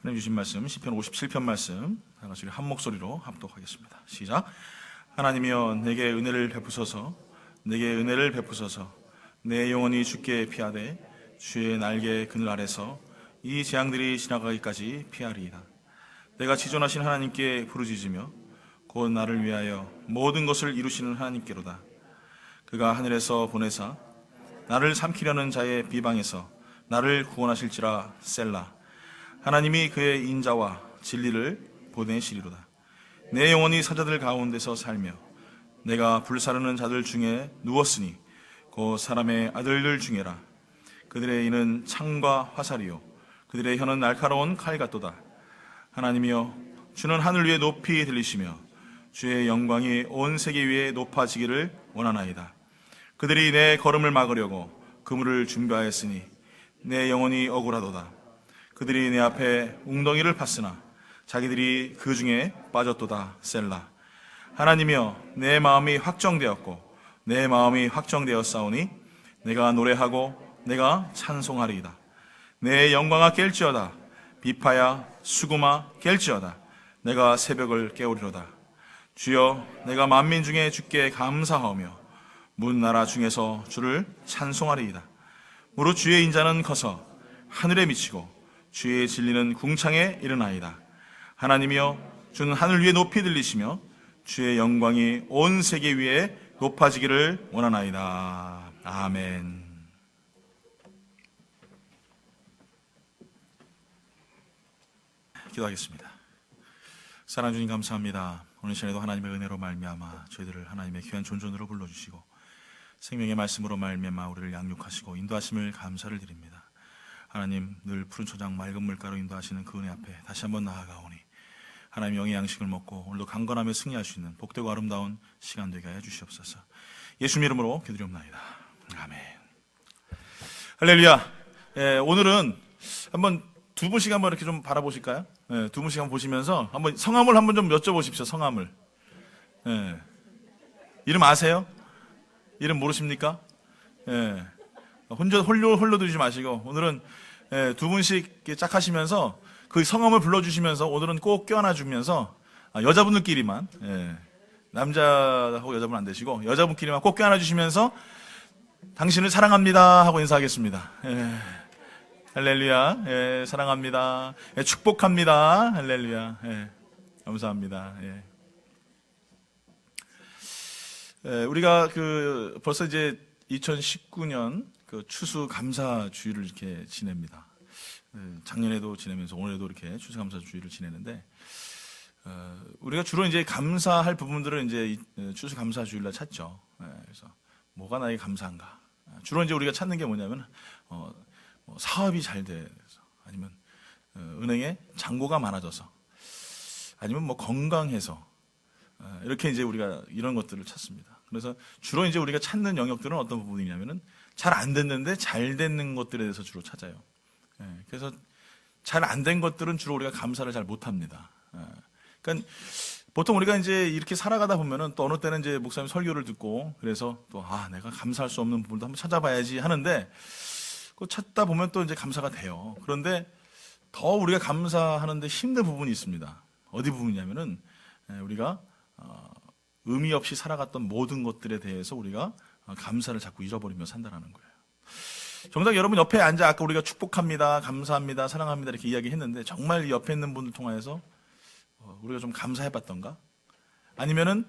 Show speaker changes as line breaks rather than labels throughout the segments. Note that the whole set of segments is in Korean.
하나님 주신 말씀 시편 57편 말씀 다 같이 한 목소리로 합독하겠습니다. 시작. 하나님이여 내게 은혜를 베푸소서, 내게 은혜를 베푸소서. 내 영혼이 주께 피하되 주의 날개 그늘 아래서 이 재앙들이 지나가기까지 피하리이다. 내가 지존하신 하나님께 부르짖으며 곧 나를 위하여 모든 것을 이루시는 하나님께로다. 그가 하늘에서 보내사 나를 삼키려는 자의 비방에서 나를 구원하실지라. 셀라. 하나님이 그의 인자와 진리를 보내시리로다. 내 영혼이 사자들 가운데서 살며 내가 불사르는 자들 중에 누웠으니 곧 사람의 아들들 중에라. 그들의 이는 창과 화살이요 그들의 혀는 날카로운 칼 같도다. 하나님이여 주는 하늘 위에 높이 들리시며 주의 영광이 온 세계 위에 높아지기를 원하나이다. 그들이 내 걸음을 막으려고 그물을 준비하였으니 내 영혼이 억울하도다. 그들이 내 앞에 웅덩이를 팠으나 자기들이 그 중에 빠졌도다. 셀라. 하나님이여 내 마음이 확정되었고 내 마음이 확정되었사오니 내가 노래하고 내가 찬송하리이다. 내 영광아 깰지어다. 비파야 수구마 깰지어다. 내가 새벽을 깨우리로다. 주여 내가 만민 중에 주께 감사하며 문나라 중에서 주를 찬송하리이다. 무릇 주의 인자는 커서 하늘에 미치고 주의 진리는 궁창에 이르나이다. 하나님이여 주는 하늘 위에 높이 들리시며 주의 영광이 온 세계 위에 높아지기를 원하나이다. 아멘. 기도하겠습니다. 사랑하는 주님 감사합니다. 오늘 시간에도 하나님의 은혜로 말미암아 저희들을 하나님의 귀한 존존으로 불러주시고 생명의 말씀으로 말미암아 우리를 양육하시고 인도하심을 감사를 드립니다. 하나님 늘 푸른 초장 맑은 물가로 인도하시는 그 은혜 앞에 다시 한번 나아가오니 하나님 영의 양식을 먹고 오늘도 강건하며 승리할 수 있는 복되고 아름다운 시간 되게 하여 주시옵소서. 예수님 이름으로 기도드립니다. 아멘. 할렐루야. 오늘은 한번 두 분씩 한번 이렇게 좀 바라보실까요? 두 분씩 한번 보시면서 한번 성함을 한번 좀 여쭤보십시오. 성함을. 이름 아세요? 이름 모르십니까? 혼자 홀로 두지 마시고 오늘은 두 분씩 짝 하시면서 그 성함을 불러주시면서 오늘은 꼭 껴안아주면서 여자분들끼리만 남자하고 여자분 안 되시고 여자분끼리만 꼭 껴안아주시면서 당신을 사랑합니다 하고 인사하겠습니다. 할렐루야. 사랑합니다. 축복합니다. 할렐루야. 감사합니다. 우리가 벌써 이제 2019년 추수감사주의를 이렇게 지냅니다. 작년에도 지내면서 올해도 이렇게 추수감사주의를 지내는데, 우리가 주로 이제 감사할 부분들을 이제 추수감사주일날 찾죠. 그래서 뭐가 나에게 감사한가? 주로 이제 우리가 찾는 게 뭐냐면, 사업이 잘 돼서, 아니면 은행에 잔고가 많아져서, 아니면 건강해서, 이렇게 이제 우리가 이런 것들을 찾습니다. 그래서 주로 이제 우리가 찾는 영역들은 어떤 부분이냐면은 잘 안 됐는데 잘 되는 것들에 대해서 주로 찾아요. 그래서 잘 안 된 것들은 주로 우리가 감사를 잘 못합니다. 그러니까 보통 우리가 이제 이렇게 살아가다 보면은 또 어느 때는 이제 목사님 설교를 듣고 그래서 또 내가 감사할 수 없는 부분도 한번 찾아봐야지 하는데 그 찾다 보면 또 이제 감사가 돼요. 그런데 더 우리가 감사하는데 힘든 부분이 있습니다. 어디 부분이냐면은 우리가 의미 없이 살아갔던 모든 것들에 대해서 우리가 감사를 자꾸 잃어버리며 산다는 거예요. 정작 여러분 옆에 앉아 아까 우리가 축복합니다, 감사합니다, 사랑합니다 이렇게 이야기했는데 정말 옆에 있는 분들 통해서 우리가 좀 감사해봤던가? 아니면은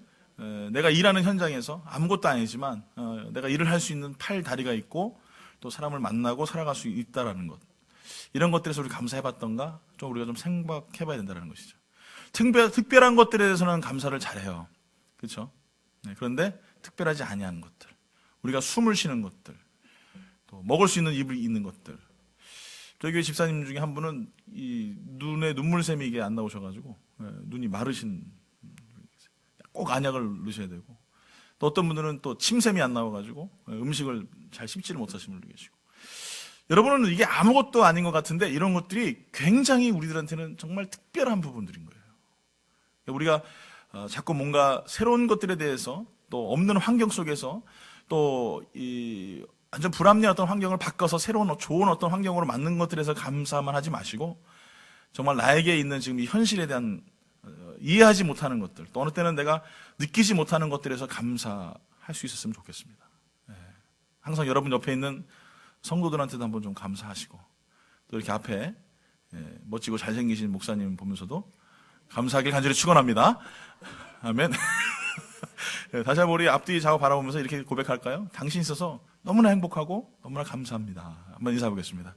내가 일하는 현장에서 아무것도 아니지만 내가 일을 할 수 있는 팔, 다리가 있고 또 사람을 만나고 살아갈 수 있다라는 것, 이런 것들에서 우리 감사해봤던가? 좀 우리가 좀 생각해봐야 된다는 것이죠. 특별한 것들에 대해서는 감사를 잘해요. 그렇죠? 그런데 특별하지 아니한 것들, 우리가 숨을 쉬는 것들, 또 먹을 수 있는 입을 있는 것들. 저희 교회 집사님 중에 한 분은 이 눈에 눈물샘이 이게 안 나오셔가지고 눈이 마르신, 꼭 안약을 넣으셔야 되고, 또 어떤 분들은 또 침샘이 안 나와가지고 음식을 잘 씹지를 못하시는 분도 계시고. 여러분은 이게 아무것도 아닌 것 같은데 이런 것들이 굉장히 우리들한테는 정말 특별한 부분들인 거예요. 우리가 자꾸 뭔가 새로운 것들에 대해서 또 없는 환경 속에서 또 이 완전 불합리한 어떤 환경을 바꿔서 새로운 좋은 어떤 환경으로 만든 것들에서 감사만 하지 마시고 정말 나에게 있는 지금 이 현실에 대한 이해하지 못하는 것들, 또 어느 때는 내가 느끼지 못하는 것들에서 감사할 수 있었으면 좋겠습니다. 항상 여러분 옆에 있는 성도들한테도 한번 좀 감사하시고, 또 이렇게 앞에 멋지고 잘생기신 목사님 보면서도 감사하길 간절히 축원합니다. 아멘. 다시 한번 우리 앞뒤 좌우 바라보면서 이렇게 고백할까요? 당신 있어서 너무나 행복하고 너무나 감사합니다. 한번 인사해 보겠습니다.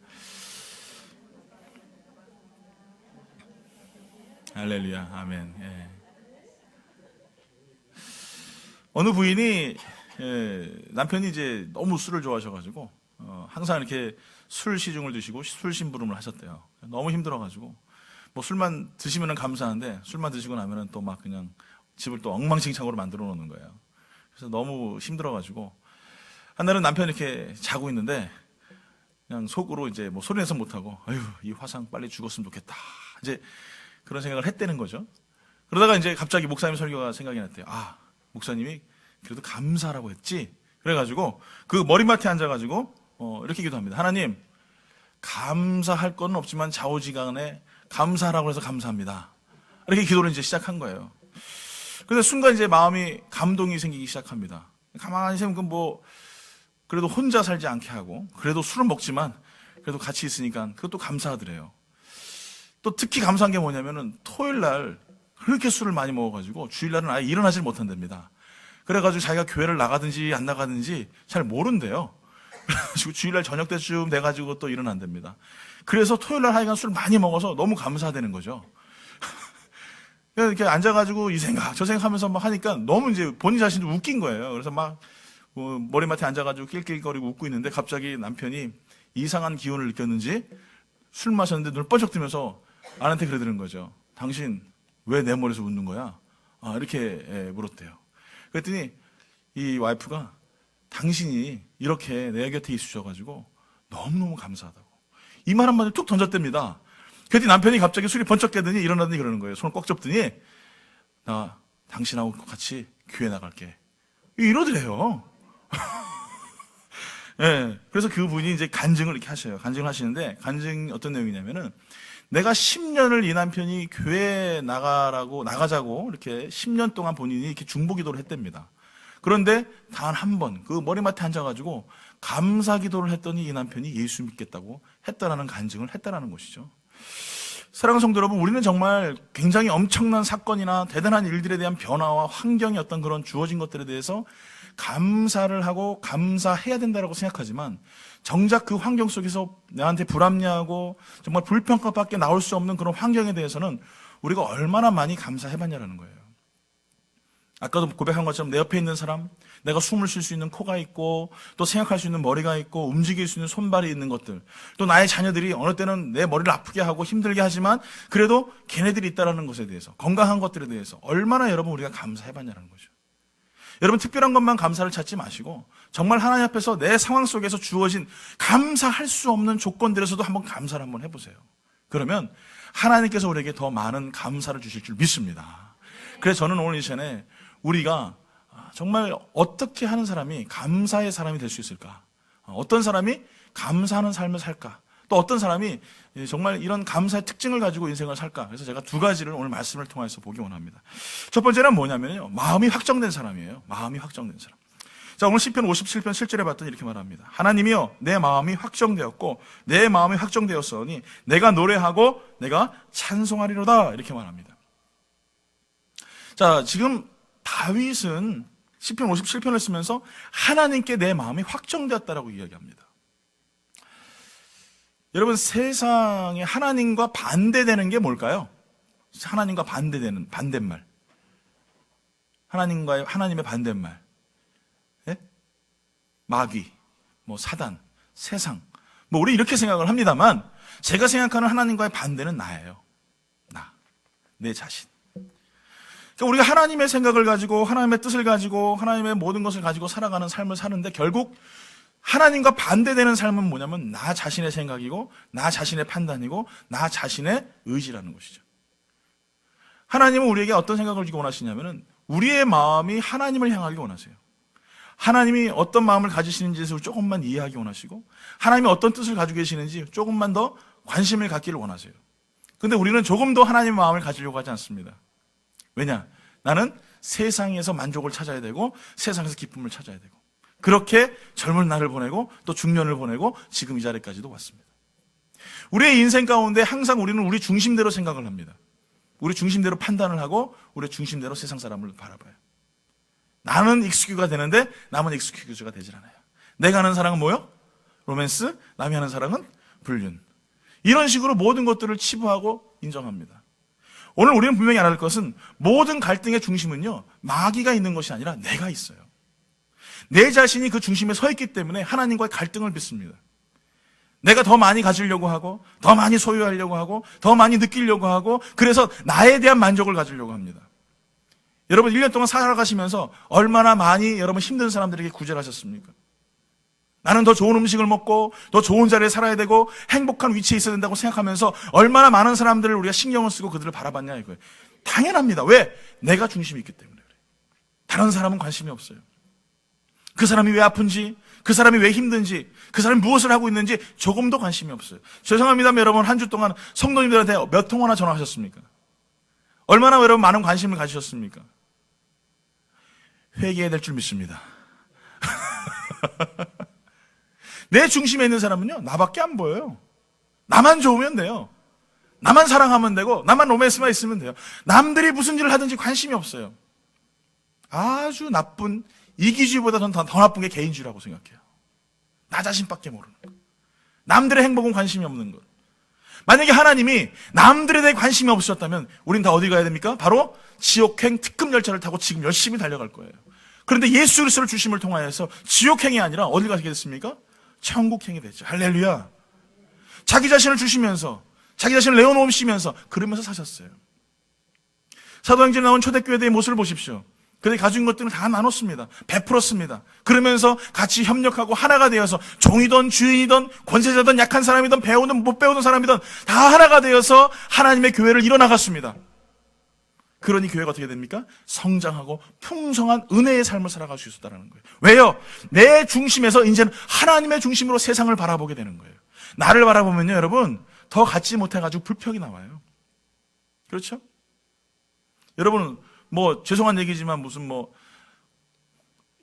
할렐루야, 아멘. 어느 부인이 남편이 이제 너무 술을 좋아하셔가지고 항상 이렇게 술 시중을 드시고 술 심부름을 하셨대요. 너무 힘들어가지고 뭐 술만 드시면은 감사한데 술만 드시고 나면은 또 막 그냥 집을 또 엉망진창으로 만들어 놓는 거예요. 그래서 너무 힘들어가지고 한 날은 남편이 이렇게 자고 있는데 그냥 속으로 이제 뭐 소리내서 못하고 아유 이 화상 빨리 죽었으면 좋겠다 이제 그런 생각을 했다는 거죠. 그러다가 이제 갑자기 목사님 설교가 생각이 났대요. 아 목사님이 그래도 감사라고 했지. 그래가지고 그 머리맡에 앉아가지고 이렇게 기도합니다. 하나님 감사할 건 없지만 좌우지간에 감사하라고 해서 감사합니다. 이렇게 기도를 이제 시작한 거예요. 근데 순간 이제 마음이 감동이 생기기 시작합니다. 가만히 생각하면 뭐 그래도 혼자 살지 않게 하고 그래도 술은 먹지만 그래도 같이 있으니까 그것도 감사하더래요. 또 특히 감사한 게 뭐냐면은 토요일 날 그렇게 술을 많이 먹어가지고 주일날은 아예 일어나질 못한답니다. 그래가지고 자기가 교회를 나가든지 안 나가든지 잘 모른대요. 그래가지고 주일날 저녁 때쯤 돼가지고 또 일어난답니다. 그래서 토요일날 하여간 술 많이 먹어서 너무 감사되는 거죠. 이렇게 앉아가지고 이 생각 저 생각 하면서 막 하니까 너무 이제 본인 자신도 웃긴 거예요. 그래서 막 머리맡에 앉아가지고 낄낄거리고 웃고 있는데 갑자기 남편이 이상한 기운을 느꼈는지 술 마셨는데 눈을 번쩍 뜨면서 아내한테 그러더는 거죠. 당신 왜 내 머리에서 웃는 거야? 이렇게 물었대요. 그랬더니 이 와이프가 당신이 이렇게 내 곁에 있으셔가지고 너무너무 감사하다고 이 말 한마디를 툭 던졌답니다. 그랬더니 남편이 갑자기 술이 번쩍 깨더니 일어나더니 그러는 거예요. 손을 꽉 잡더니 나 당신하고 같이 교회 나갈게 이러더래요. 네, 그래서 그분이 이제 간증을 이렇게 하셔요. 간증을 하시는데 간증이 어떤 내용이냐면은 내가 10년을 이 남편이 교회 나가자고 이렇게 10년 동안 본인이 이렇게 중보기도를 했답니다. 그런데 단 한 번 그 머리맡에 앉아가지고 감사 기도를 했더니 이 남편이 예수 믿겠다고 했다라는 간증을 했다라는 것이죠. 사랑하는 성도 여러분, 우리는 정말 굉장히 엄청난 사건이나 대단한 일들에 대한 변화와 환경의 어떤 그런 주어진 것들에 대해서 감사를 하고 감사해야 된다고 생각하지만 정작 그 환경 속에서 나한테 불합리하고 정말 불평가밖에 나올 수 없는 그런 환경에 대해서는 우리가 얼마나 많이 감사해봤냐라는 거예요. 아까도 고백한 것처럼 내 옆에 있는 사람, 내가 숨을 쉴 수 있는 코가 있고 또 생각할 수 있는 머리가 있고 움직일 수 있는 손발이 있는 것들, 또 나의 자녀들이 어느 때는 내 머리를 아프게 하고 힘들게 하지만 그래도 걔네들이 있다는 것에 대해서, 건강한 것들에 대해서 얼마나 여러분 우리가 감사해봤냐는 거죠. 여러분 특별한 것만 감사를 찾지 마시고 정말 하나님 앞에서 내 상황 속에서 주어진 감사할 수 없는 조건들에서도 한번 감사를 한번 해보세요. 그러면 하나님께서 우리에게 더 많은 감사를 주실 줄 믿습니다. 그래서 저는 오늘 이 시간에 우리가 정말 어떻게 하는 사람이 감사의 사람이 될 수 있을까? 어떤 사람이 감사하는 삶을 살까? 또 어떤 사람이 정말 이런 감사의 특징을 가지고 인생을 살까? 그래서 제가 두 가지를 오늘 말씀을 통해서 보기 원합니다. 첫 번째는 뭐냐면요, 마음이 확정된 사람이에요. 마음이 확정된 사람. 자, 오늘 시편 57편 7절에 봤더니 이렇게 말합니다. 하나님이여 내 마음이 확정되었고 내 마음이 확정되었으니 내가 노래하고 내가 찬송하리로다, 이렇게 말합니다. 자, 지금 다윗은 시편 57편을 쓰면서 하나님께 내 마음이 확정되었다라고 이야기합니다. 여러분, 세상에 하나님과 반대되는 게 뭘까요? 하나님과 반대되는 반대말. 하나님의 반대말. 예? 마귀, 사단, 세상. 우리 이렇게 생각을 합니다만 제가 생각하는 하나님과의 반대는 나예요. 내 자신. 그러니까 우리가 하나님의 생각을 가지고 하나님의 뜻을 가지고 하나님의 모든 것을 가지고 살아가는 삶을 사는데 결국 하나님과 반대되는 삶은 뭐냐면 나 자신의 생각이고 나 자신의 판단이고 나 자신의 의지라는 것이죠. 하나님은 우리에게 어떤 생각을 주기 원하시냐면은 우리의 마음이 하나님을 향하기 원하세요. 하나님이 어떤 마음을 가지시는지에서 조금만 이해하기 원하시고 하나님이 어떤 뜻을 가지고 계시는지 조금만 더 관심을 갖기를 원하세요. 근데 우리는 조금도 하나님의 마음을 가지려고 하지 않습니다. 왜냐? 나는 세상에서 만족을 찾아야 되고 세상에서 기쁨을 찾아야 되고, 그렇게 젊은 날을 보내고 또 중년을 보내고 지금 이 자리까지도 왔습니다. 우리의 인생 가운데 항상 우리는 우리 중심대로 생각을 합니다. 우리 중심대로 판단을 하고 우리 중심대로 세상 사람을 바라봐요. 나는 익스큐즈가 되는데 남은 익스큐즈가 되질 않아요. 내가 하는 사랑은 뭐요? 로맨스. 남이 하는 사랑은 불륜. 이런 식으로 모든 것들을 치부하고 인정합니다. 오늘 우리는 분명히 알아야 할 것은 모든 갈등의 중심은요, 마귀가 있는 것이 아니라 내가 있어요. 내 자신이 그 중심에 서 있기 때문에 하나님과의 갈등을 빚습니다. 내가 더 많이 가지려고 하고 더 많이 소유하려고 하고 더 많이 느끼려고 하고, 그래서 나에 대한 만족을 가지려고 합니다. 여러분 1년 동안 살아가시면서 얼마나 많이 여러분 힘든 사람들에게 구제하셨습니까? 나는 더 좋은 음식을 먹고 더 좋은 자리에 살아야 되고 행복한 위치에 있어야 된다고 생각하면서 얼마나 많은 사람들을 우리가 신경을 쓰고 그들을 바라봤냐 이거예요. 당연합니다. 왜? 내가 중심이 있기 때문에 그래요. 다른 사람은 관심이 없어요. 그 사람이 왜 아픈지, 그 사람이 왜 힘든지, 그 사람이 무엇을 하고 있는지 조금도 관심이 없어요. 죄송합니다만 여러분, 한 주 동안 성도님들한테 몇 통화나 전화하셨습니까? 얼마나 여러분 많은 관심을 가지셨습니까? 회개해야 될 줄 믿습니다. 내 중심에 있는 사람은요, 나밖에 안 보여요. 나만 좋으면 돼요. 나만 사랑하면 되고 나만 로맨스만 있으면 돼요. 남들이 무슨 일을 하든지 관심이 없어요. 아주 나쁜, 이기주의보다 더 나쁜 게 개인주의라고 생각해요. 나 자신밖에 모르는 것. 남들의 행복은 관심이 없는 것. 만약에 하나님이 남들에 대해 관심이 없으셨다면 우린 다 어디 가야 됩니까? 바로 지옥행 특급 열차를 타고 지금 열심히 달려갈 거예요. 그런데 예수 그리스도를 주심을 통하여서 지옥행이 아니라 어디 가게 됐습니까? 천국행이 됐죠. 할렐루야. 자기 자신을 주시면서, 자기 자신을 내어놓으시면서 그러면서 사셨어요. 사도행전에 나온 초대교회의 모습을 보십시오. 그들이 가진 것들을 다 나눴습니다. 베풀었습니다. 그러면서 같이 협력하고 하나가 되어서 종이든 주인이든 권세자든 약한 사람이든 배우든 못 배우는 사람이든 다 하나가 되어서 하나님의 교회를 이뤄나갔습니다. 그러니 교회가 어떻게 됩니까? 성장하고 풍성한 은혜의 삶을 살아갈 수 있었다는 거예요. 왜요? 내 중심에서 이제는 하나님의 중심으로 세상을 바라보게 되는 거예요. 나를 바라보면요, 여러분, 더 갖지 못해가지고 불평이 나와요. 그렇죠? 여러분, 뭐 죄송한 얘기지만 무슨 뭐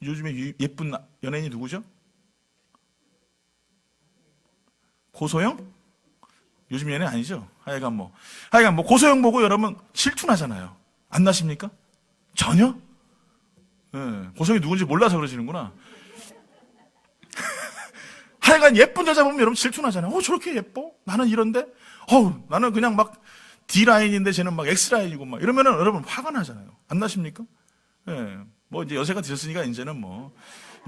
요즘에 예쁜 연예인이 누구죠? 고소영? 요즘 연예인 아니죠? 하여간 뭐 고소영 보고 여러분 질투나잖아요. 안 나십니까? 전혀? 네, 고소영이 누군지 몰라서 그러시는구나. 하여간 예쁜 여자 보면 여러분 질투나잖아요. 저렇게 예뻐? 나는 이런데? 나는 그냥 막 D라인인데 쟤는 막 X라인이고 막 이러면은 여러분 화가 나잖아요. 안 나십니까? 예. 뭐 이제 연세가 드셨으니까 이제는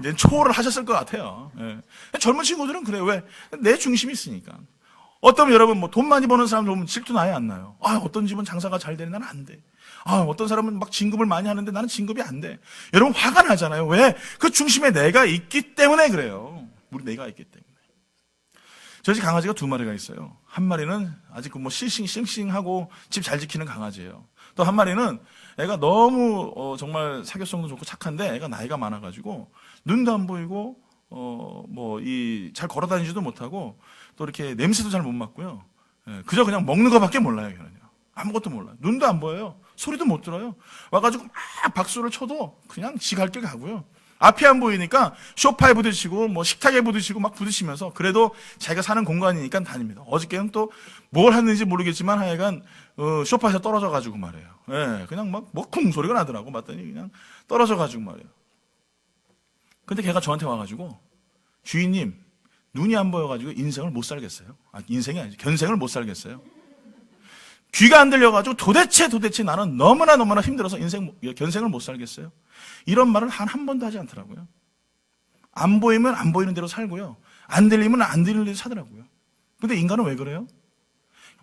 이제 초월을 하셨을 것 같아요. 예. 젊은 친구들은 그래요. 왜? 내 중심이 있으니까. 어떤 여러분 돈 많이 버는 사람 보면 질투 나요, 안 나요? 어떤 집은 장사가 잘 되는 나는 안 돼. 어떤 사람은 막 진급을 많이 하는데 나는 진급이 안 돼. 여러분 화가 나잖아요. 왜? 그 중심에 내가 있기 때문에 그래요. 우리 내가 있기 때문에. 저희 집 강아지가 2마리가 있어요. 한 마리는 아직 싱싱하고 집 잘 지키는 강아지예요. 또 한 마리는 애가 너무 정말 사교성도 좋고 착한데 애가 나이가 많아가지고 눈도 안 보이고 잘 걸어다니지도 못하고 또 이렇게 냄새도 잘 못 맡고요. 그저 그냥 먹는 것밖에 몰라요. 걔는요. 아무것도 몰라요. 눈도 안 보여요. 소리도 못 들어요. 와가지고 막 박수를 쳐도 그냥 지 갈 길 가고요. 앞이 안 보이니까 소파에 부딪히고 식탁에 부딪히고 막 부딪히면서 그래도 자기가 사는 공간이니까 다닙니다. 어저께는 또 뭘 했는지 모르겠지만 하여간 소파에서 떨어져가지고 말이에요. 그냥 막 쿵 소리가 나더라고. 봤더니 그냥 떨어져가지고 말이에요. 근데 걔가 저한테 와가지고 주인님 눈이 안 보여가지고 인생을 못 살겠어요. 인생이 아니죠. 견생을 못 살겠어요. 귀가 안 들려가지고 도대체 나는 너무나 힘들어서 견생을 못 살겠어요. 이런 말을 한 번도 하지 않더라고요. 안 보이면 안 보이는 대로 살고요. 안 들리면 안 들리는 대로 사더라고요. 근데 인간은 왜 그래요?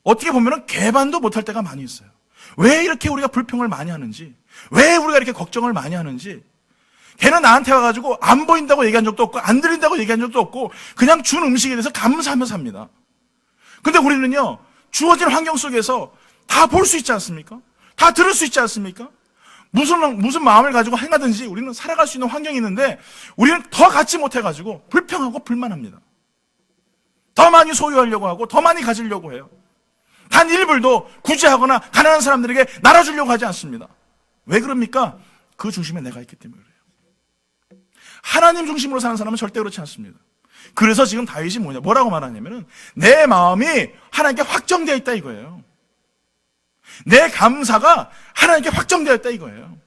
어떻게 보면 개반도 못할 때가 많이 있어요. 왜 이렇게 우리가 불평을 많이 하는지, 왜 우리가 이렇게 걱정을 많이 하는지. 걔는 나한테 와가지고 안 보인다고 얘기한 적도 없고 안 들린다고 얘기한 적도 없고 그냥 준 음식에 대해서 감사하며 삽니다. 근데 우리는요, 주어진 환경 속에서 다 볼 수 있지 않습니까? 다 들을 수 있지 않습니까? 무슨 마음을 가지고 행하든지 우리는 살아갈 수 있는 환경이 있는데 우리는 더 갖지 못해가지고 불평하고 불만합니다. 더 많이 소유하려고 하고 더 많이 가지려고 해요. 단 1불도 구제하거나 가난한 사람들에게 나눠주려고 하지 않습니다. 왜 그럽니까? 그 중심에 내가 있기 때문에 그래요. 하나님 중심으로 사는 사람은 절대 그렇지 않습니다. 그래서 지금 다윗이 뭐라고 말하냐면은 내 마음이 하나님께 확정되어 있다 이거예요. 내 감사가 하나님께 확정되어 있다 이거예요.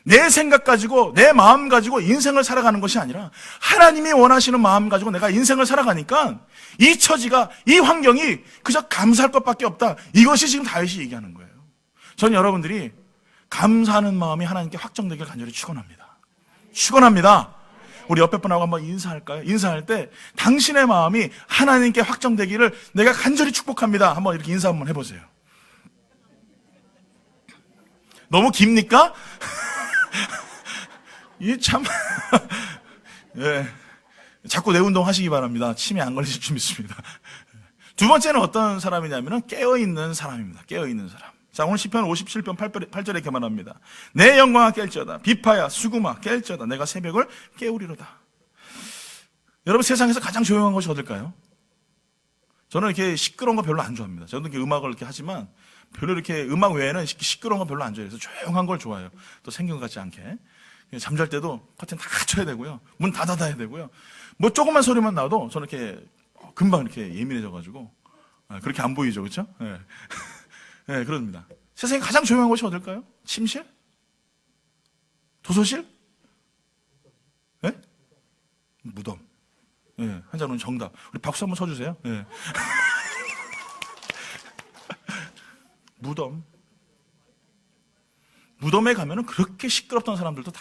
내 생각 가지고 내 마음 가지고 인생을 살아가는 것이 아니라 하나님이 원하시는 마음 가지고 내가 인생을 살아가니까 이 처지가, 이 환경이 그저 감사할 것밖에 없다. 이것이 지금 다윗이 얘기하는 거예요. 전 여러분들이 감사하는 마음이 하나님께 확정되길 간절히 축원합니다. 축원합니다. 우리 옆에 분하고 한번 인사할까요? 인사할 때 당신의 마음이 하나님께 확정되기를 내가 간절히 축복합니다. 한번 이렇게 인사 한번 해보세요. 너무 깁니까? 이 참, 예. 자꾸 내 운동 하시기 바랍니다. 치매 안 걸리실 줄 믿습니다. 두 번째는 어떤 사람이냐면은 깨어있는 사람입니다. 깨어있는 사람. 자, 오늘 시편 57편 8절에 이렇게 말합니다. 내 영광아 깰지어다. 비파야 수구마 깰지어다. 내가 새벽을 깨우리로다. 여러분, 세상에서 가장 조용한 것이 어딜까요? 저는 이렇게 시끄러운 거 별로 안 좋아합니다. 저도 이렇게 음악을 이렇게 하지만 별로 이렇게 음악 외에는 시끄러운 거 별로 안 좋아해요. 그래서 조용한 걸 좋아해요. 또 생긴 것 같지 않게. 잠잘 때도 커튼 다 쳐야 되고요. 문 다 닫아야 되고요. 뭐 조그만 소리만 나도 저는 이렇게 금방 이렇게 예민해져가지고 그렇게 안 보이죠, 그렇죠? 네. 네, 그렇습니다. 세상에 가장 조용한 곳이 어딜까요? 침실? 도서실? 네? 무덤. 네, 한자로는 정답. 우리 박수 한번 쳐주세요. 네. 무덤. 무덤에 가면은 그렇게 시끄럽던 사람들도 다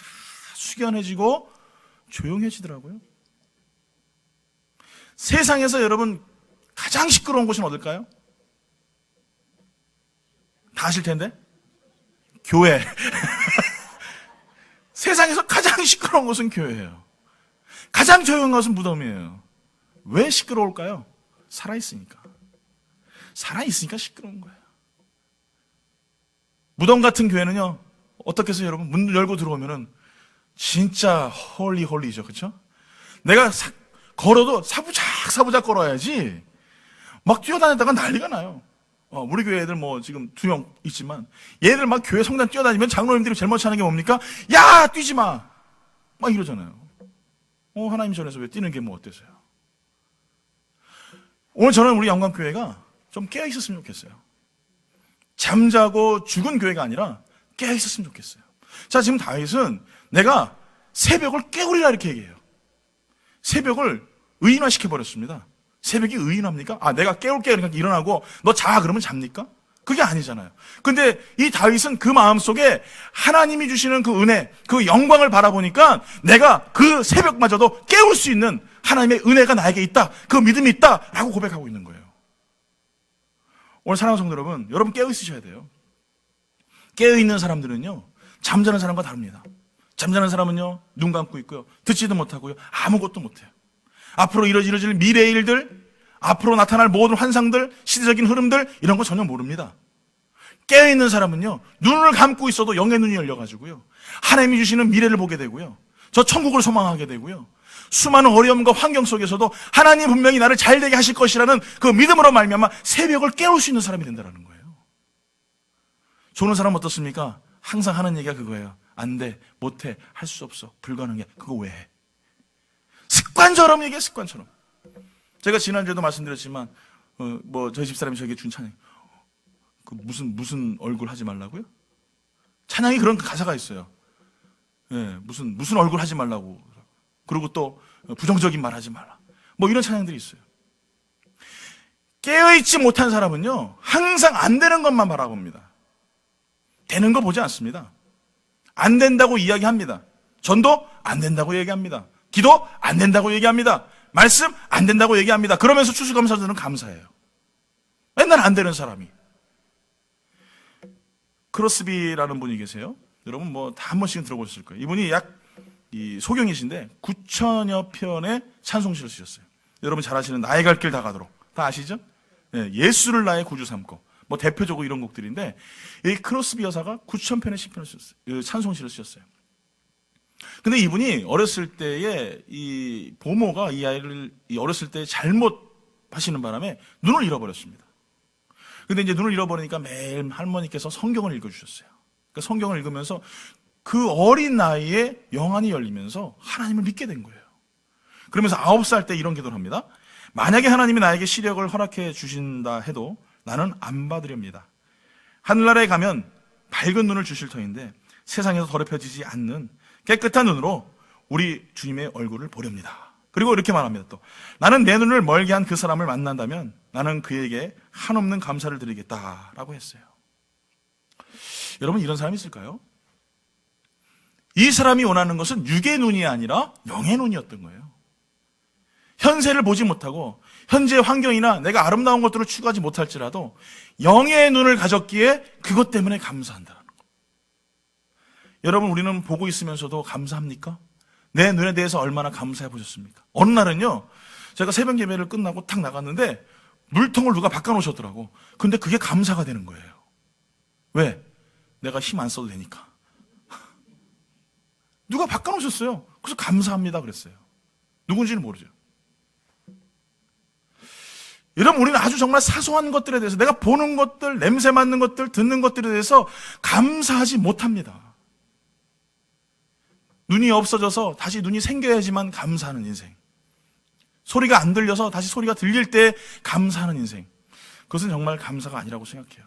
숙연해지고 조용해지더라고요. 세상에서 여러분 가장 시끄러운 곳은 어딜까요? 다 아실 텐데? 교회. 세상에서 가장 시끄러운 곳은 교회예요. 가장 조용한 곳은 무덤이에요. 왜 시끄러울까요? 살아있으니까. 살아있으니까 시끄러운 거예요. 무덤 같은 교회는요, 어떻게 해서 여러분, 문 열고 들어오면은 진짜 홀리죠, 그쵸? 내가 걸어도 사부작 걸어야지 막 뛰어다니다가 난리가 나요. 우리 교회 애들 뭐 지금 2명 있지만 얘들 막 교회 성당 뛰어다니면 장로님들이 제일 먼저 하는 게 뭡니까? 야, 뛰지 마! 막 이러잖아요. 하나님 전에서 왜 뛰는 게 뭐 어때서요? 오늘 저는 우리 영광교회가 좀 깨어있었으면 좋겠어요. 잠자고 죽은 교회가 아니라 깨어있었으면 좋겠어요. 자, 지금 다윗은 내가 새벽을 깨우리라 이렇게 얘기해요. 새벽을 의인화시켜버렸습니다. 새벽이 의인합니까? 내가 깨울게 그러니까 일어나고 너 자 그러면 잡니까? 그게 아니잖아요. 근데 이 다윗은 그 마음속에 하나님이 주시는 그 은혜, 그 영광을 바라보니까 내가 그 새벽마저도 깨울 수 있는 하나님의 은혜가 나에게 있다, 그 믿음이 있다라고 고백하고 있는 거예요. 오늘 사랑하는 성도 여러분 깨어있으셔야 돼요. 깨어있는 사람들은요, 잠자는 사람과 다릅니다. 잠자는 사람은요, 눈 감고 있고요, 듣지도 못하고요, 아무것도 못해요. 앞으로 이뤄질 미래의 일들, 앞으로 나타날 모든 환상들, 시대적인 흐름들, 이런 거 전혀 모릅니다. 깨어있는 사람은요, 눈을 감고 있어도 영의 눈이 열려가지고요, 하나님이 주시는 미래를 보게 되고요, 저 천국을 소망하게 되고요, 수많은 어려움과 환경 속에서도 하나님 분명히 나를 잘되게 하실 것이라는 그 믿음으로 말미암아 새벽을 깨울 수 있는 사람이 된다는 거예요. 좋은 사람 어떻습니까? 항상 하는 얘기가 그거예요. 안 돼, 못해, 할 수 없어, 불가능해. 그거 왜 해? 습관처럼 얘기해, 습관처럼. 제가 지난주에도 말씀드렸지만 저희 집사람이 저에게 준 찬양, 그 무슨 얼굴 하지 말라고요? 찬양이 그런 가사가 있어요. 예, 무슨 얼굴 하지 말라고. 그리고 또 부정적인 말 하지 말라. 뭐 이런 찬양들이 있어요. 깨어있지 못한 사람은요, 항상 안 되는 것만 바라봅니다. 되는 거 보지 않습니다. 안 된다고 이야기합니다. 전도 안 된다고 얘기합니다. 기도 안 된다고 얘기합니다. 말씀 안 된다고 얘기합니다. 그러면서 추수감사절은 감사해요. 맨날 안 되는 사람이. 크로스비라는 분이 계세요. 여러분 뭐 다 한 번씩은 들어보셨을 거예요. 이분이 소경이신데 9천여 편의 찬송시를 쓰셨어요. 여러분 잘 아시는 나의 갈 길 다 가도록. 다 아시죠? 예수를 나의 구주 삼고. 뭐 대표적으로 이런 곡들인데, 이 크로스비 여사가 9,000편의 시편을 쓰셨어요. 찬송시를 쓰셨어요. 근데 이분이 어렸을 때에 이 부모가 이 아이를 어렸을 때 잘못 하시는 바람에 눈을 잃어버렸습니다. 근데 이제 눈을 잃어버리니까 매일 할머니께서 성경을 읽어주셨어요. 그러니까 성경을 읽으면서 그 어린 나이에 영안이 열리면서 하나님을 믿게 된 거예요. 그러면서 9살 때 이런 기도를 합니다. 만약에 하나님이 나에게 시력을 허락해 주신다 해도 나는 안 받으렵니다. 하늘나라에 가면 밝은 눈을 주실 터인데 세상에서 더럽혀지지 않는 깨끗한 눈으로 우리 주님의 얼굴을 보렵니다. 그리고 이렇게 말합니다. 또 나는 내 눈을 멀게 한 그 사람을 만난다면 나는 그에게 한없는 감사를 드리겠다라고 했어요. 여러분, 이런 사람이 있을까요? 이 사람이 원하는 것은 육의 눈이 아니라 영의 눈이었던 거예요. 현세를 보지 못하고 현재의 환경이나 내가 아름다운 것들을 추구하지 못할지라도 영의 눈을 가졌기에 그것 때문에 감사한다는 것. 여러분, 우리는 보고 있으면서도 감사합니까? 내 눈에 대해서 얼마나 감사해 보셨습니까? 어느 날은요, 제가 새벽 예배를 끝나고 탁 나갔는데 물통을 누가 바꿔놓으셨더라고. 근데 그게 감사가 되는 거예요. 왜? 내가 힘 안 써도 되니까. 누가 바꿔놓으셨어요. 그래서 감사합니다 그랬어요. 누군지는 모르죠. 여러분, 우리는 아주 정말 사소한 것들에 대해서, 내가 보는 것들, 냄새 맡는 것들, 듣는 것들에 대해서 감사하지 못합니다. 눈이 없어져서 다시 눈이 생겨야지만 감사하는 인생. 소리가 안 들려서 다시 소리가 들릴 때 감사하는 인생. 그것은 정말 감사가 아니라고 생각해요.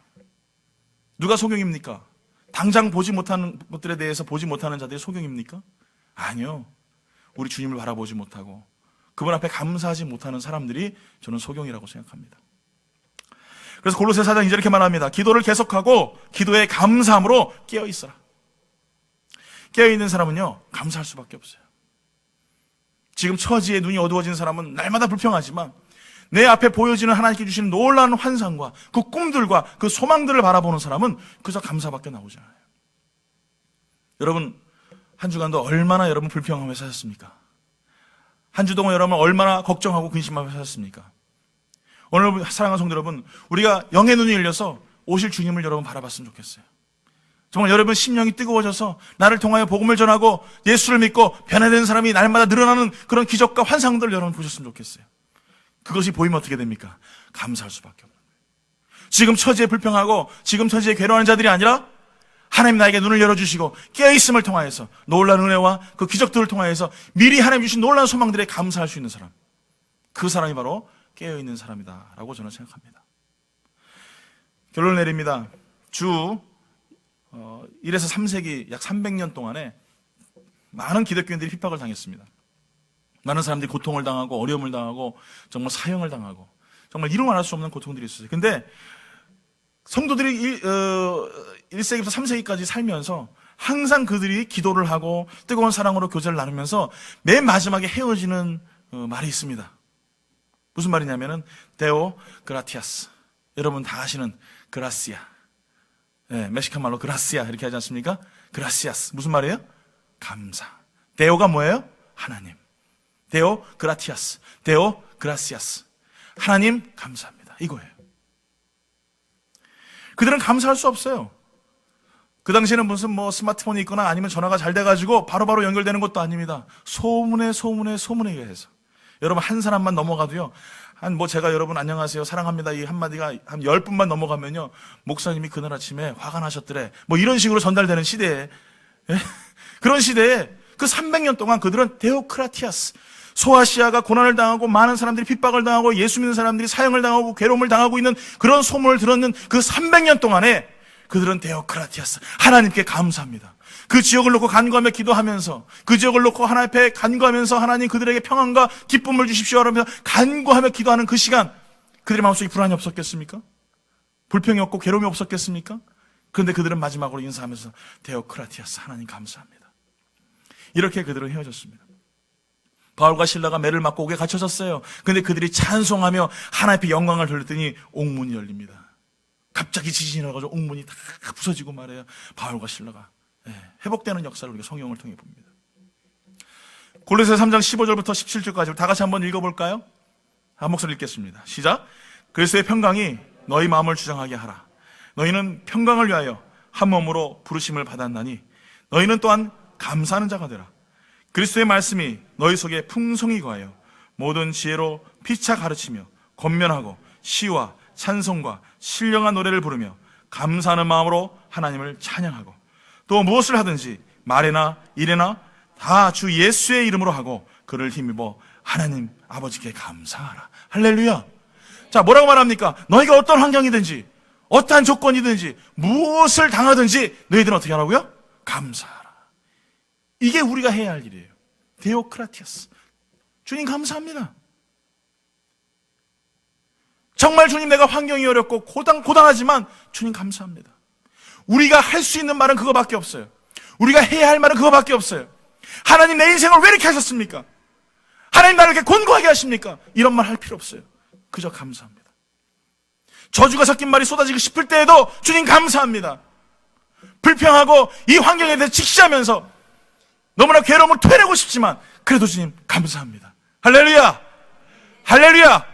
누가 소경입니까? 당장 보지 못하는 것들에 대해서 보지 못하는 자들이 소경입니까? 아니요. 우리 주님을 바라보지 못하고 그분 앞에 감사하지 못하는 사람들이 저는 소경이라고 생각합니다. 그래서 골로새 4장 2절 이렇게 말합니다. 기도를 계속하고 기도에 감사함으로 깨어있어라. 깨어있는 사람은요, 감사할 수밖에 없어요. 지금 처지에 눈이 어두워진 사람은 날마다 불평하지만 내 앞에 보여지는 하나님께 주시는 놀라운 환상과 그 꿈들과 그 소망들을 바라보는 사람은 그저 감사밖에 나오지 않아요. 여러분, 한 주간도 얼마나 여러분 불평하며 사셨습니까? 한 주 동안 여러분 얼마나 걱정하고 근심하며 사셨습니까? 오늘 사랑하는 성도 여러분, 우리가 영의 눈이 열려서 오실 주님을 여러분 바라봤으면 좋겠어요. 정말 여러분 심령이 뜨거워져서 나를 통하여 복음을 전하고 예수를 믿고 변화되는 사람이 날마다 늘어나는 그런 기적과 환상들을 여러분 보셨으면 좋겠어요. 그것이 보이면 어떻게 됩니까? 감사할 수밖에 없는 거예요. 지금 처지에 불평하고 지금 처지에 괴로워하는 자들이 아니라 하나님 나에게 눈을 열어주시고 깨어있음을 통하여서 놀라운 은혜와 그 기적들을 통하여서 미리 하나님 주신 놀라운 소망들에 감사할 수 있는 사람, 그 사람이 바로 깨어있는 사람이다 라고 저는 생각합니다. 결론을 내립니다. 주 1에서 3세기 약 300년 동안에 많은 기독교인들이 핍박을 당했습니다. 많은 사람들이 고통을 당하고 어려움을 당하고 정말 사형을 당하고 정말 이루 말할 수 없는 고통들이 있었어요. 근데 성도들이 1세기부터 3세기까지 살면서 항상 그들이 기도를 하고 뜨거운 사랑으로 교제를 나누면서 맨 마지막에 헤어지는 말이 있습니다. 무슨 말이냐면은 데오 그라티아스. 여러분 다 아시는 그라시아. 네, 멕시칸 말로 그라시아 이렇게 하지 않습니까? 그라시아스. 무슨 말이에요? 감사. 데오가 뭐예요? 하나님. 데오 그라티아스. 데오 그라시아스. 하나님 감사합니다. 이거예요. 그들은 감사할 수 없어요. 그 당시에는 무슨 스마트폰이 있거나 아니면 전화가 잘 돼가지고 바로바로 연결되는 것도 아닙니다. 소문에 의해서. 여러분 한 사람만 넘어가도요. 제가 여러분 안녕하세요 사랑합니다 이 한마디가 한 10분만 넘어가면요. 목사님이 그날 아침에 화가 나셨더래. 이런 식으로 전달되는 시대에 그런 시대에 그 300년 동안 그들은 데오크라티아스 소아시아가 고난을 당하고 많은 사람들이 핍박을 당하고 예수 믿는 사람들이 사형을 당하고 괴로움을 당하고 있는 그런 소문을 들었는 그 300년 동안에 그들은 데오크라티아스 하나님께 감사합니다. 그 지역을 놓고 간구하며 기도하면서 그 지역을 놓고 하나님 앞에 간구하면서 하나님 그들에게 평안과 기쁨을 주십시오 하면서 간구하며 기도하는 그 시간 그들의 마음속에 불안이 없었겠습니까? 불평이 없고 괴로움이 없었겠습니까? 그런데 그들은 마지막으로 인사하면서 데오크라티아스 하나님 감사합니다. 이렇게 그들은 헤어졌습니다. 바울과 실라가 매를 맞고 옥에 갇혀졌어요. 그런데 그들이 찬송하며 하나님 앞에 영광을 돌렸더니 옥문이 열립니다. 갑자기 지진이 나가지고 옥문이 다 부서지고 말해요. 바울과 실라가 회복되는 역사를 우리가 성경을 통해 봅니다. 골로새 3장 15절부터 17절까지 다 같이 한번 읽어볼까요? 한 목소리 읽겠습니다. 시작. 그리스도의 평강이 너희 마음을 주장하게 하라. 너희는 평강을 위하여 한 몸으로 부르심을 받았나니 너희는 또한 감사하는 자가 되라. 그리스도의 말씀이 너희 속에 풍성히 거하여 모든 지혜로 피차 가르치며 권면하고 시와 찬송과 신령한 노래를 부르며 감사하는 마음으로 하나님을 찬양하고, 또 무엇을 하든지 말이나 일이나 다 주 예수의 이름으로 하고 그를 힘입어 하나님 아버지께 감사하라. 할렐루야. 자, 뭐라고 말합니까? 너희가 어떤 환경이든지 어떠한 조건이든지 무엇을 당하든지 너희들은 어떻게 하라고요? 감사하라. 이게 우리가 해야 할 일이에요. 데오크라티아스. 주님 감사합니다. 정말 주님, 내가 환경이 어렵고 고단하지만 주님 감사합니다. 우리가 할 수 있는 말은 그거밖에 없어요. 우리가 해야 할 말은 그거밖에 없어요. 하나님, 내 인생을 왜 이렇게 하셨습니까? 하나님, 나를 이렇게 곤고하게 하십니까? 이런 말 할 필요 없어요. 그저 감사합니다. 저주가 섞인 말이 쏟아지고 싶을 때에도 주님 감사합니다. 불평하고 이 환경에 대해 직시하면서 너무나 괴로움을 토해내고 싶지만 그래도 주님 감사합니다. 할렐루야. 할렐루야.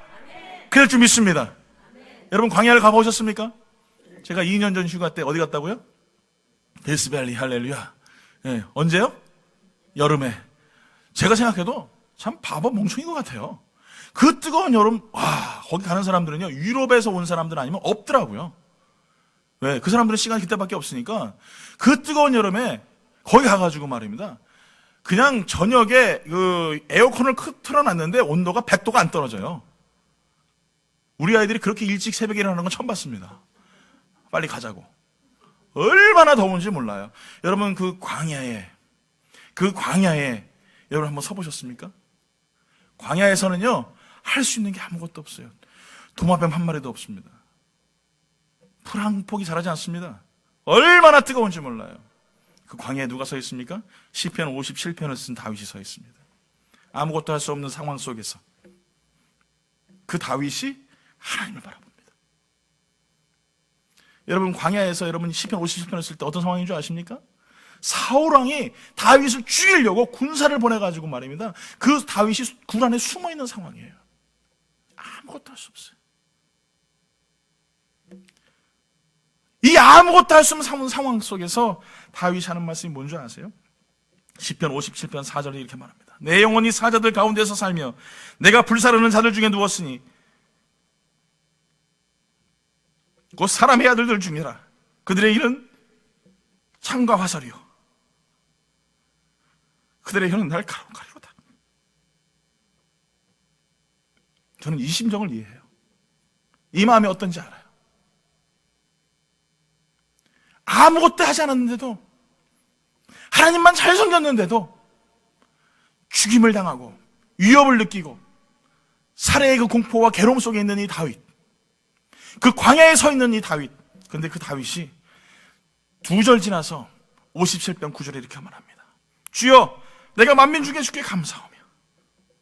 그럴 줄 믿습니다. 여러분, 광야를 가보셨습니까? 제가 2년 전 휴가 때 어디 갔다고요? 데스밸리. 할렐루야. 예, 언제요? 여름에. 제가 생각해도 참 바보 멍청인 것 같아요. 그 뜨거운 여름, 와, 거기 가는 사람들은요, 유럽에서 온 사람들 아니면 없더라고요. 왜? 그 사람들은 시간이 그때밖에 없으니까 그 뜨거운 여름에 거기 가가지고 말입니다. 그냥 저녁에 그 에어컨을 틀어놨는데 온도가 100도가 안 떨어져요. 우리 아이들이 그렇게 일찍 새벽에 일어나는 건 처음 봤습니다. 빨리 가자고. 얼마나 더운지 몰라요. 여러분, 그 광야에 여러분 한번 서보셨습니까? 광야에서는요, 할 수 있는 게 아무것도 없어요. 도마뱀 한 마리도 없습니다. 풀 한 폭이 자라지 않습니다. 얼마나 뜨거운지 몰라요. 그 광야에 누가 서 있습니까? 시편 57편을 쓴 다윗이 서 있습니다. 아무것도 할 수 없는 상황 속에서 그 다윗이 하나님을 바라봅니다. 여러분, 광야에서 여러분 시편 57편을 쓸 때 어떤 상황인 줄 아십니까? 사울 왕이 다윗을 죽이려고 군사를 보내가지고 말입니다. 그 다윗이 굴 안에 숨어 있는 상황이에요. 아무것도 할 수 없어요. 이 아무것도 할 수 없는 상황 속에서 다윗이 하는 말씀이 뭔지 아세요? 시편 57편 4절에 이렇게 말합니다. 내 영혼이 사자들 가운데서 살며 내가 불사르는 자들 중에 누웠으니 곧 사람의 아들들 중이라. 그들의 일은 창과 화살이요 그들의 혀는 날카로운 칼이로다. 저는 이 심정을 이해해요. 이 마음이 어떤지 알아요. 아무것도 하지 않았는데도, 하나님만 잘 섬겼는데도 죽임을 당하고 위협을 느끼고 살해의 그 공포와 괴로움 속에 있는 이 다윗, 그 광야에 서 있는 이 다윗. 그런데 그 다윗이 2절 지나서 57편 9절에 이렇게 말합니다. 주여, 내가 만민 중에 주께 감사하며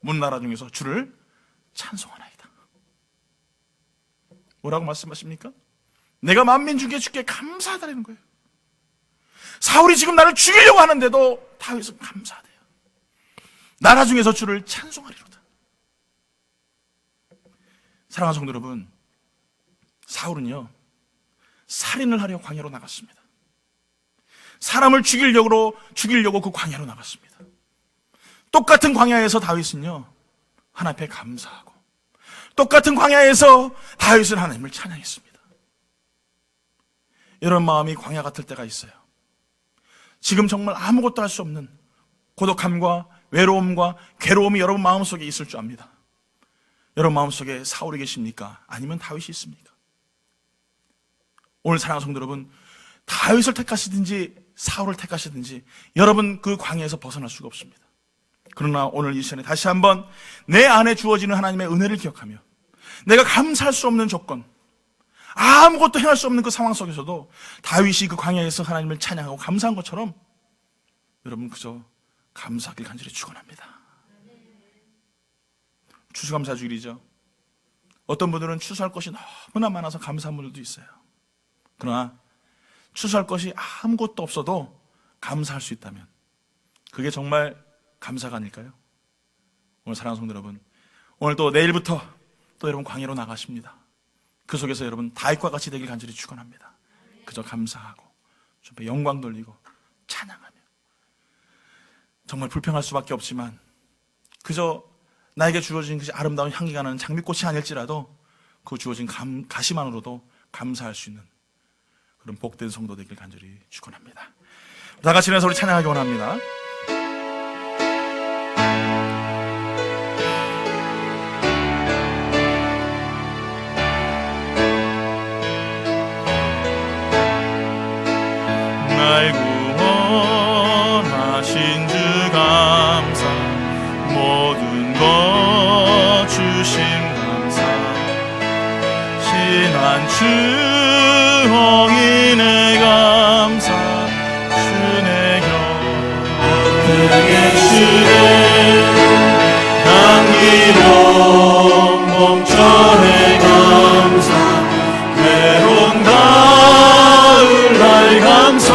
문나라 중에서 주를 찬송하나이다. 뭐라고 말씀하십니까? 내가 만민 중에 주께 감사하다는 거예요. 사울이 지금 나를 죽이려고 하는데도 다윗은 감사하대요. 나라 중에서 주를 찬송하리로다. 사랑하는 성도 여러분, 사울은요, 살인을 하려 광야로 나갔습니다. 사람을 죽이려고 그 광야로 나갔습니다. 똑같은 광야에서 다윗은요, 하나님 앞에 감사하고, 똑같은 광야에서 다윗은 하나님을 찬양했습니다. 이런 마음이 광야 같을 때가 있어요. 지금 정말 아무것도 할 수 없는 고독함과 외로움과 괴로움이 여러분 마음속에 있을 줄 압니다. 여러분 마음속에 사울이 계십니까? 아니면 다윗이 있습니까? 오늘 사랑하는 성도 여러분, 다윗을 택하시든지 사울을 택하시든지 여러분 그 광야에서 벗어날 수가 없습니다. 그러나 오늘 이 시간에 다시 한번 내 안에 주어지는 하나님의 은혜를 기억하며 내가 감사할 수 없는 조건, 아무것도 행할 수 없는 그 상황 속에서도 다윗이 그 광야에서 하나님을 찬양하고 감사한 것처럼 여러분 그저 감사하길 간절히 축원합니다. 추수감사 주일이죠. 어떤 분들은 추수할 것이 너무나 많아서 감사한 분들도 있어요. 그러나 추수할 것이 아무것도 없어도 감사할 수 있다면 그게 정말 감사가 아닐까요? 오늘 사랑하는 성도 여러분, 오늘 또 내일부터 또 여러분 광야로 나가십니다. 그 속에서 여러분 다윗과 같이 되길 간절히 축원합니다. 그저 감사하고 좀 영광 돌리고 찬양하며 정말 불평할 수밖에 없지만 그저 나에게 주어진 그 아름다운 향기가 나는 장미꽃이 아닐지라도 그 주어진 가시만으로도 감사할 수 있는 그런 복된 성도 되길 간절히 축원합니다. 다 같이 일어나서 우리 찬양하기 원합니다. 날 구원하신 주 감사, 모든 것 주심 감사, 신한 주 홍인의 감사, 주의 곁 계시네. 향기로운 봄철의 감사, 외로운 가을날 감사,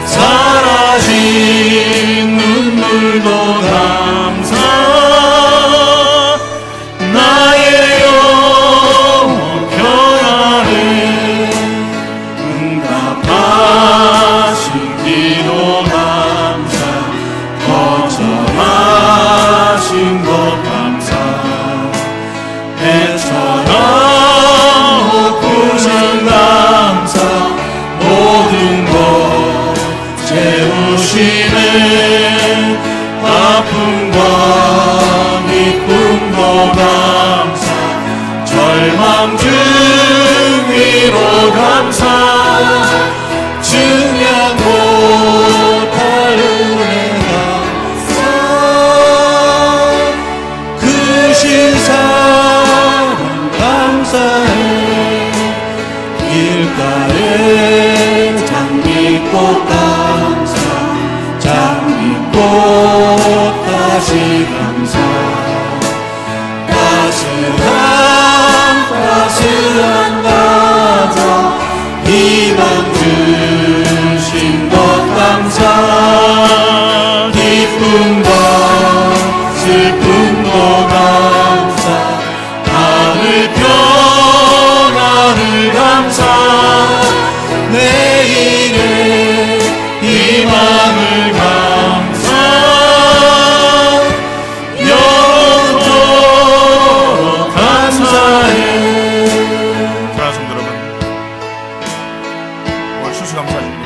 사라진 눈물도 감사, 나의 영혼 평안을 응답하신 기도 감사, 거절하신 것 감사, 해처럼 오프신 감사, 모든 것 채우시는 아픔과 기쁨도 감사, 절망 중위로 감사, 증량 못할 은혜 감사, 크신 사랑 감사해. 길가에 장미꽃 감사, 장미꽃 다시 감사, 따스한 가정 희망 주신 것 감사, 기쁨과 슬픔도 감사, 하늘 평안을 감사, 내일의 희망을 감사, 영원토록 감사해. 사랑하는 성도 여러분, 오늘 추수감사 주일입니다.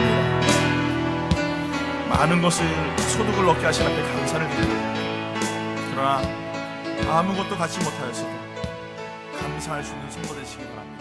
많은 것을 소득을 얻게 하신 앞에 감사를 드립니다. 그러나 아무것도 갖지 못하였어도 감사할 수 있는 성도 되시기 바랍니다.